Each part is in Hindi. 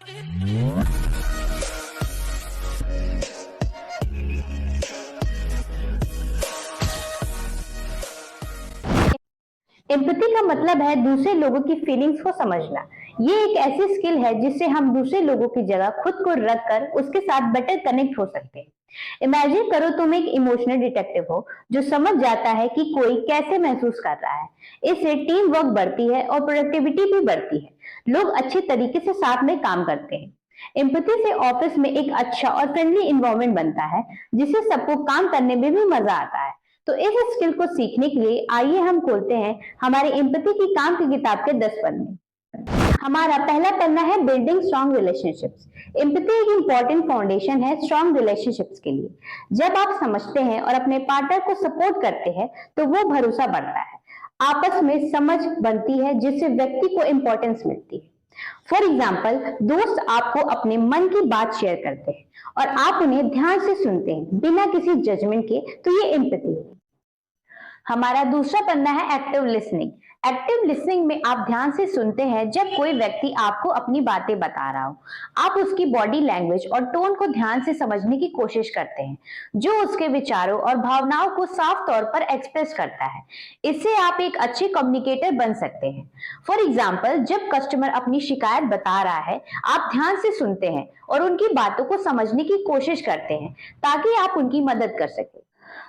एम्पैथी का मतलब है दूसरे लोगों की फीलिंग्स को समझना। ये एक ऐसी स्किल है जिससे हम दूसरे लोगों की जगह खुद को रख कर उसके साथ बेटर कनेक्ट हो सकते हैं। इमेजिन करो तुम एक इमोशनल डिटेक्टिव हो जो समझ जाता है कि कोई कैसे महसूस कर रहा है। इससे टीम वर्क बढ़ती है और प्रोडक्टिविटी भी बढ़ती है। लोग अच्छे तरीके से साथ में काम करते हैं। एम्पैथी से ऑफिस में एक अच्छा और फ्रेंडली इन्वायरमेंट बनता है जिससे सबको काम करने में भी मजा आता है। तो इस स्किल को सीखने के लिए आइए हम खोलते हैं हमारे एम्पैथी की काम की किताब के 10 पन्ने। हमारा पहला पन्ना है बिल्डिंग स्ट्रॉन्ग रिलेशनशिप्स। एम्पैथी एक इंपॉर्टेंट फाउंडेशन है स्ट्रॉन्ग रिलेशनशिप्स के लिए। जब आप समझते हैं और अपने पार्टनर को सपोर्ट करते हैं तो वो भरोसा बढ़ता है, आपस में समझ बनती है जिससे व्यक्ति को इंपॉर्टेंस मिलती है। फॉर एग्जाम्पल, दोस्त आपको अपने मन की बात शेयर करते हैं और आप उन्हें ध्यान से सुनते हैं बिना किसी जजमेंट के, तो ये एम्पैथी है। हमारा दूसरा पन्ना है एक्टिव लिसनिंग। एक्टिव लिसनिंग में आप ध्यान से सुनते हैं जब कोई व्यक्ति आपको अपनी बातें बता रहा हो। आप उसकी बॉडी लैंग्वेज और टोन को ध्यान से समझने की कोशिश करते हैं, जो उसके विचारों और भावनाओं को साफ तौर पर एक्सप्रेस करता है। इससे आप एक अच्छे कम्युनिकेटर बन सकते हैं। फॉर एग्जाम्पल, जब कस्टमर अपनी शिकायत बता रहा है, आप ध्यान से सुनते हैं और उनकी बातों को समझने की कोशिश करते हैं ताकि आप उनकी मदद कर सकें।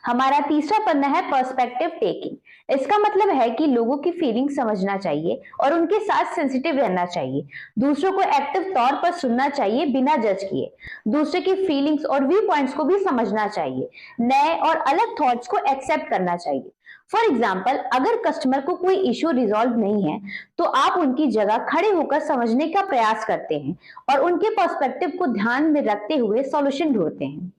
हमारा तीसरा पन्ना है पर्सपेक्टिव टेकिंग। इसका मतलब है कि लोगों की फीलिंग समझना चाहिए और उनके साथ सेंसिटिव रहना चाहिए। दूसरों को एक्टिव तौर पर सुनना चाहिए बिना जज किए। दूसरे की फीलिंग्स और व्यू पॉइंट्स को भी समझना चाहिए। नए और अलग थॉट्स को एक्सेप्ट करना चाहिए। फॉर एग्जाम्पल, अगर कस्टमर को कोई इश्यू रिजॉल्व नहीं है तो आप उनकी जगह खड़े होकर समझने का प्रयास करते हैं और उनके पर्सपेक्टिव को ध्यान में रखते हुए सॉल्यूशन ढूंढते हैं।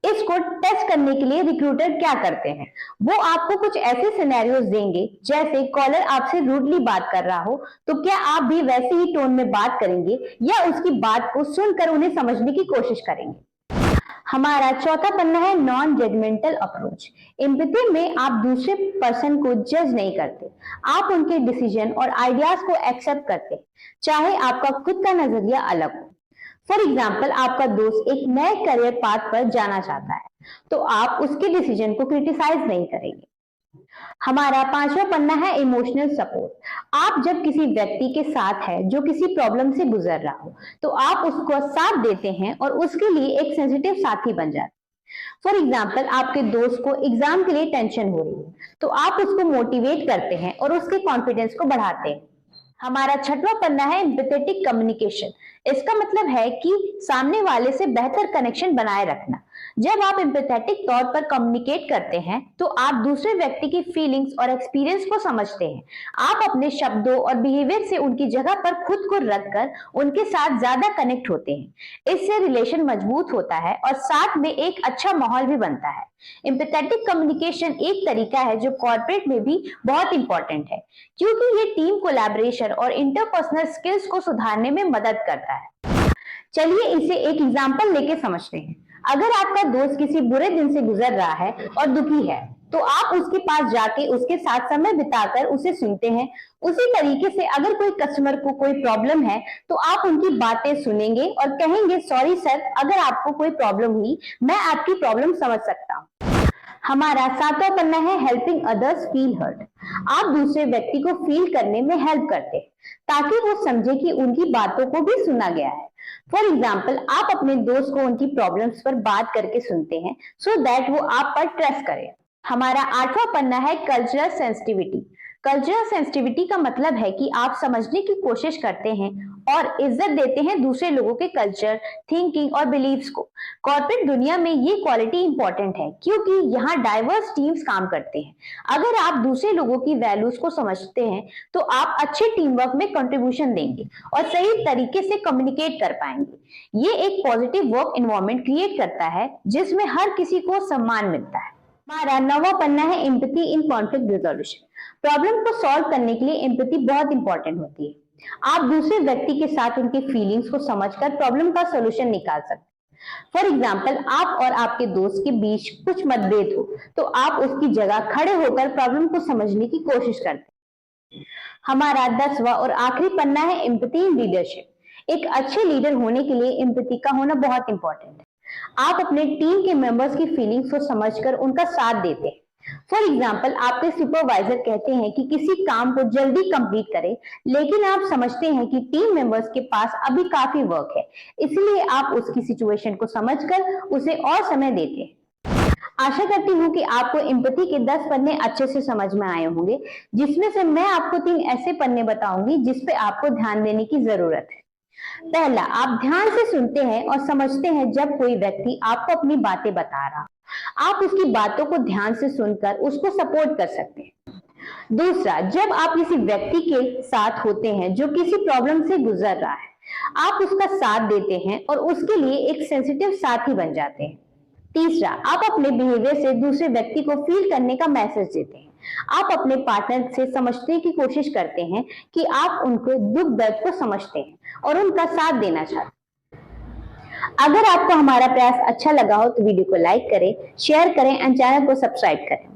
इसको टेस्ट करने के लिए रिक्रूटर क्या करते हैं, वो आपको कुछ ऐसे सिनेरियोज देंगे, जैसे कॉलर आपसे रूडली बात कर रहा हो तो क्या आप भी वैसे ही टोन में बात करेंगे या उसकी बात को सुनकर उन्हें समझने की कोशिश करेंगे। हमारा चौथा पन्ना है नॉन जजमेंटल अप्रोच। एम्पैथी में आप दूसरे पर्सन को जज नहीं करते, आप उनके डिसीजन और आइडियाज को एक्सेप्ट करते, चाहे आपका खुद का नजरिया अलग हो। फॉर एग्जाम्पल, आपका दोस्त एक नए करियर पाथ पर जाना चाहता है तो आप उसके डिसीजन को क्रिटिसाइज नहीं करेंगे। हमारा पांचवा पन्ना है इमोशनल सपोर्ट। आप जब किसी व्यक्ति के साथ है जो किसी प्रॉब्लम से गुजर रहा हो तो आप उसको साथ देते हैं और उसके लिए एक सेंसिटिव साथी बन जाते हैं। फॉर एग्जाम्पल, आपके दोस्त को एग्जाम के लिए टेंशन हो रही है तो आप उसको मोटिवेट करते हैं और उसके कॉन्फिडेंस को बढ़ाते हैं। हमारा छठवां पन्ना है एम्पैथेटिक कम्युनिकेशन। इसका मतलब है कि सामने वाले से बेहतर कनेक्शन बनाए रखना। जब आप एम्पैथेटिक तौर पर कम्युनिकेट करते हैं तो आप दूसरे व्यक्ति की फीलिंग्स और एक्सपीरियंस को समझते हैं। आप अपने शब्दों और बिहेवियर से उनकी जगह पर खुद को रखकर उनके साथ ज्यादा कनेक्ट होते हैं। इससे रिलेशन मजबूत होता है और साथ में एक अच्छा माहौल भी बनता है। एम्पैथेटिक कम्युनिकेशन एक तरीका है जो कॉर्पोरेट में भी बहुत इंपॉर्टेंट है, क्योंकि ये टीम कोलैबोरेशन और इंटरपर्सनल स्किल्स को सुधारने में मदद करता है। चलिए इसे एक एग्जांपल लेके समझते हैं। अगर आपका दोस्त किसी बुरे दिन से गुजर रहा है और दुखी है तो आप उसके पास जाके उसके साथ समय बिताकर उसे सुनते हैं। उसी तरीके से अगर कोई कस्टमर को कोई प्रॉब्लम है तो आप उनकी बातें सुनेंगे और कहेंगे, सॉरी सर, अगर आपको कोई प्रॉब्लम हुई मैं आपकी प्रॉब्लम समझ सकता हूँ। हमारा सातवां पन्ना है हेल्पिंग अदर्स फील हर्ट। आप दूसरे व्यक्ति को फील करने में हेल्प करते हैं ताकि वो समझे कि उनकी बातों को भी सुना गया है। फॉर एग्जाम्पल, आप अपने दोस्त को उनकी प्रॉब्लम्स पर बात करके सुनते हैं सो दैट वो आप पर ट्रस्ट करे। हमारा आठवां पन्ना है कल्चरल सेंसिटिविटी। कल्चरल सेंसिटिविटी का मतलब है कि आप समझने की कोशिश करते हैं और इज्जत देते हैं दूसरे लोगों के कल्चर, थिंकिंग और बिलीव्स को। कॉर्पोरेट दुनिया में ये क्वालिटी इंपॉर्टेंट है क्योंकि यहाँ डाइवर्स टीम्स काम करते हैं। अगर आप दूसरे लोगों की वैल्यूज को समझते हैं तो आप अच्छे टीम वर्क में कंट्रीब्यूशन देंगे और सही तरीके से कम्युनिकेट कर पाएंगे। ये एक पॉजिटिव वर्क एनवायरनमेंट क्रिएट करता है जिसमें हर किसी को सम्मान मिलता है। हमारा नौवां पन्ना है empathy in conflict resolution. Problem को सॉल्व करने के लिए एम्पैथी बहुत इंपॉर्टेंट होती है। आप दूसरे व्यक्ति के साथ उनके फीलिंग्स को समझकर प्रॉब्लम का सॉल्यूशन निकाल सकते हैं। फॉर एग्जाम्पल, आप और आपके दोस्त के बीच कुछ मतभेद हो तो आप उसकी जगह खड़े होकर प्रॉब्लम को समझने की कोशिश करते हैं। हमारा 10वां और आखिरी पन्ना है एम्पैथी इन लीडरशिप। एक अच्छे लीडर होने के लिए एम्पैथी का होना बहुत इंपॉर्टेंट है। आप अपने टीम के मेंबर्स की फीलिंग्स को समझकर उनका साथ देते हैं। फॉर एग्जाम्पल, आपके सुपरवाइजर कहते हैं कि किसी काम को जल्दी कंप्लीट करें, लेकिन आप समझते हैं कि टीम मेंबर्स के पास अभी काफी वर्क है, इसलिए आप उसकी सिचुएशन को समझकर उसे और समय देते हैं। आशा करती हूँ कि आपको एम्पैथी के 10 पन्ने अच्छे से समझ में आए होंगे, जिसमें से मैं आपको 3 ऐसे पन्ने बताऊंगी जिस पे आपको ध्यान देने की जरूरत है। पहला, आप ध्यान से सुनते हैं और समझते हैं जब कोई व्यक्ति आपको अपनी बातें बता रहा, आप उसकी बातों को ध्यान से सुनकर उसको सपोर्ट कर सकते हैं। दूसरा, जब आप किसी व्यक्ति के साथ होते हैं जो किसी प्रॉब्लम से गुजर रहा है, आप उसका साथ देते हैं और उसके लिए एक सेंसिटिव साथी बन जाते हैं। तीसरा, आप अपने बिहेवियर से दूसरे व्यक्ति को फील करने का मैसेज देते हैं। आप अपने पार्टनर से समझने की कोशिश करते हैं कि आप उनको दुख दर्द को समझते हैं और उनका साथ देना चाहते हैं। अगर आपको हमारा प्रयास अच्छा लगा हो तो वीडियो को लाइक करें, शेयर करें और चैनल को सब्सक्राइब करें।